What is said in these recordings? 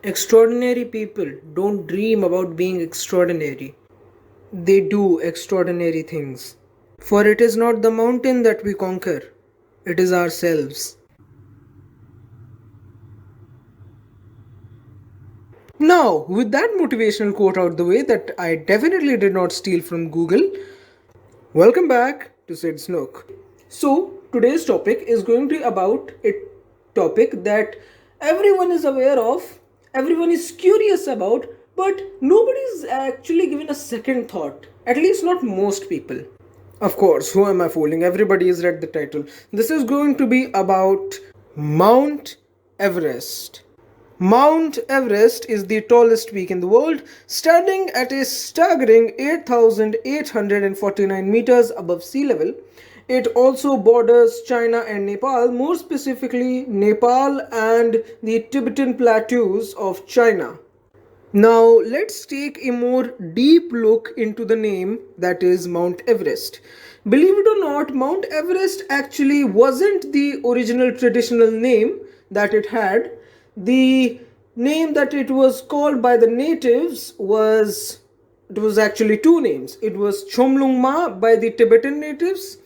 Extraordinary people don't dream about being extraordinary. They do extraordinary things. For it is not the mountain that we conquer, it is ourselves. Now, with that motivational quote out the way that I definitely did not steal from Google, welcome back to Sid's Nook. So, today's topic is going to be about a topic that everyone is aware of, everyone is curious about, but nobody is actually given a second thought. At least, not most people. Of course, who am I fooling? Everybody has read the title. This is going to be about Mount Everest. Mount Everest is the tallest peak in the world, standing at a staggering 8,849 meters above sea level. It also borders China and Nepal, more specifically Nepal and the Tibetan plateaus of China. Now, let's take a more deep look into the name that is Mount Everest. Believe it or not, Mount Everest actually wasn't the original traditional name that it had. The name that it was called by the natives was it was actually two names. It was Chomlungma by the Tibetan natives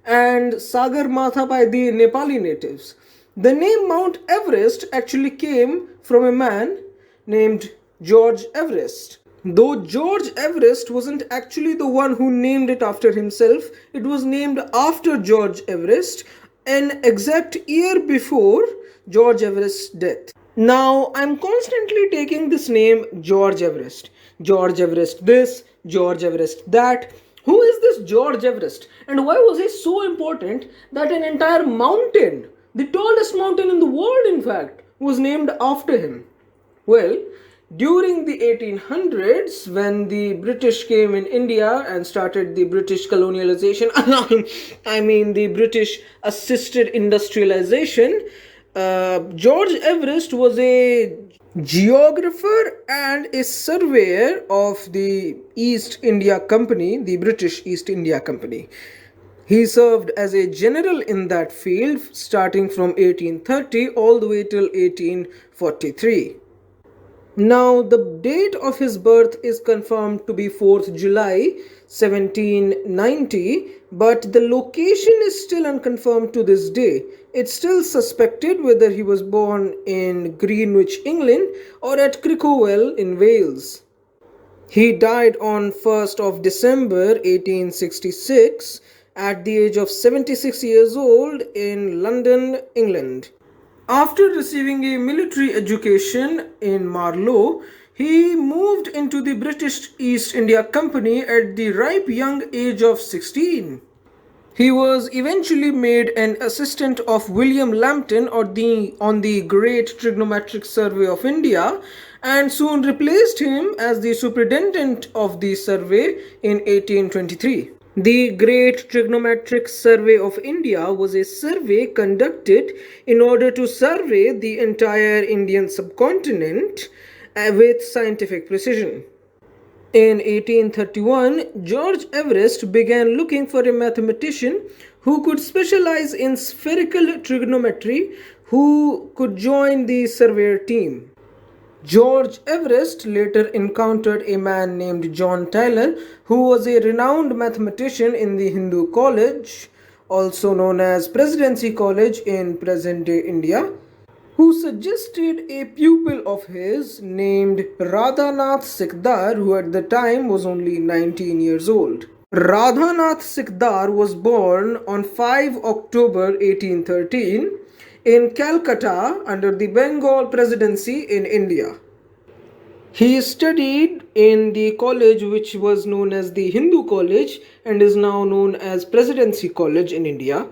and Sagar Matha by the Nepali natives. The name Mount Everest actually came from a man named George Everest. Though George Everest wasn't actually the one who named it after himself, it was named after George Everest an exact year before George Everest's death. Now, I'm constantly taking this name George Everest. George Everest this, George Everest that. Who is this George Everest? And why was he so important that an entire mountain, the tallest mountain in the world in fact, was named after him? Well, during the 1800s, when the British came in India and started the British colonialization, I mean the British assisted industrialization, George Everest was a geographer and a surveyor of the East India Company, the British East India Company. He served as a general in that field starting from 1830 all the way till 1843. Now, the date of his birth is confirmed to be 4th July 1790, but the location is still unconfirmed to this day. It's still suspected whether he was born in Greenwich, England, or at Crickhowell in Wales. He died on 1st of December 1866 at the age of 76 years old in London, England. After receiving a military education in Marlow, he moved into the British East India Company at the ripe young age of 16. He was eventually made an assistant of William Lambton on the Great Trigonometric Survey of India and soon replaced him as the superintendent of the survey in 1823. The Great Trigonometric Survey of India was a survey conducted in order to survey the entire Indian subcontinent with scientific precision. In 1831, George Everest began looking for a mathematician who could specialize in spherical trigonometry who could join the surveyor team. George Everest later encountered a man named John Tyler, who was a renowned mathematician in the Hindu College, also known as Presidency College in present-day India, who suggested a pupil of his named Radhanath Sikdar, who at the time was only 19 years old. Radhanath Sikdar was born on 5 October 1813 in Calcutta under the Bengal Presidency in India. He studied in the college which was known as the Hindu College and is now known as Presidency College in India.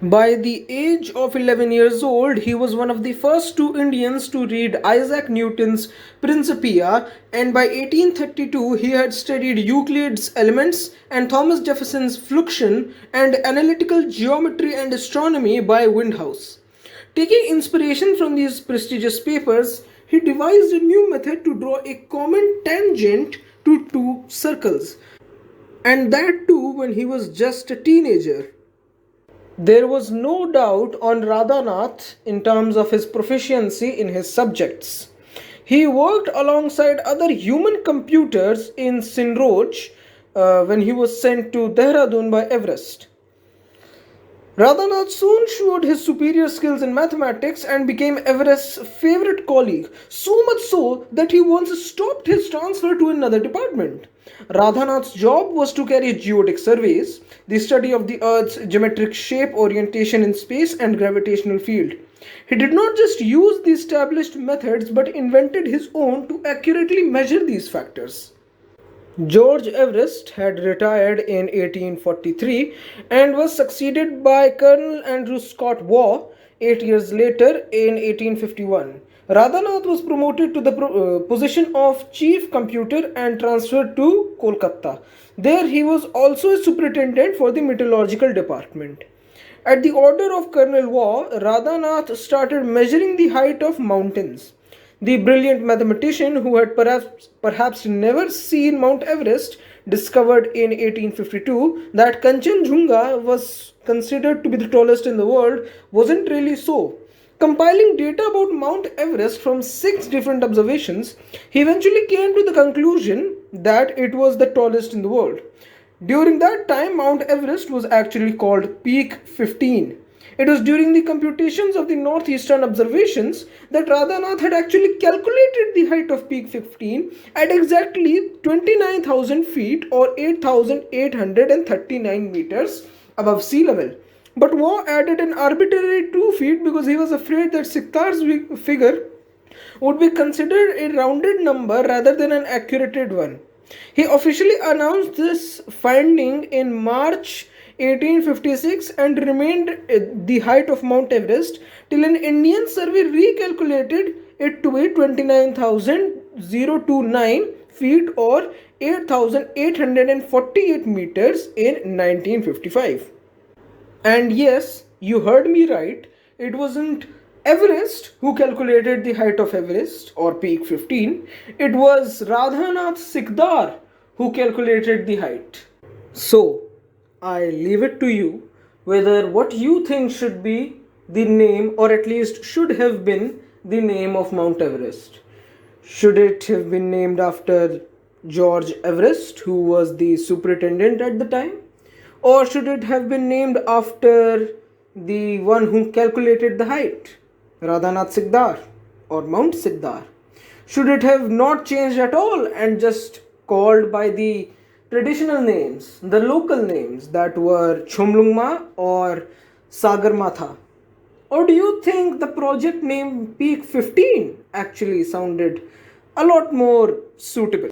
By the age of 11 years old, he was one of the first two Indians to read Isaac Newton's Principia, and by 1832 he had studied Euclid's Elements and Thomas Jefferson's Fluxion and Analytical Geometry and Astronomy by Windhouse. Taking inspiration from these prestigious papers, he devised a new method to draw a common tangent to two circles, and that too when he was just a teenager. There was no doubt on Radhanath in terms of his proficiency in his subjects. He worked alongside other human computers in Sinroj when he was sent to Dehradun by Everest. Radhanath soon showed his superior skills in mathematics and became Everest's favorite colleague, so much so that he once stopped his transfer to another department. Radhanath's job was to carry geodetic surveys, the study of the Earth's geometric shape, orientation in space, and gravitational field. He did not just use the established methods but invented his own to accurately measure these factors. George Everest had retired in 1843 and was succeeded by Colonel Andrew Scott Waugh 8 years later in 1851. Radhanath was promoted to the position of chief computer and transferred to Kolkata. There he was also a superintendent for the meteorological department. At the order of Colonel Waugh, Radhanath started measuring the height of mountains. The brilliant mathematician who had perhaps never seen Mount Everest discovered in 1852 that Kanchenjunga was considered to be the tallest in the world wasn't really so. Compiling data about Mount Everest from 6 different observations, he eventually came to the conclusion that it was the tallest in the world. During that time, Mount Everest was actually called Peak 15. It was during the computations of the northeastern observations that Radhanath had actually calculated the height of Peak 15 at exactly 29,000 feet or 8,839 meters above sea level. But Waugh added an arbitrary 2 feet because he was afraid that Siktar's figure would be considered a rounded number rather than an accurate one. He officially announced this finding in March 1856 and remained the height of Mount Everest till an Indian survey recalculated it to be 29,029 feet or 8,848 meters in 1955. And yes, you heard me right. It wasn't Everest who calculated the height of Everest or Peak 15. It was Radhanath Sikdar who calculated the height. So, I leave it to you whether what you think should be the name or at least should have been the name of Mount Everest. Should it have been named after George Everest, who was the superintendent at the time? Or should it have been named after the one who calculated the height, Radhanath Sikdar or Mount Sikdar? Should it have not changed at all and just called by the traditional names, the local names that were Chomlungma or Sagarmatha? Or do you think the project name Peak 15 actually sounded a lot more suitable?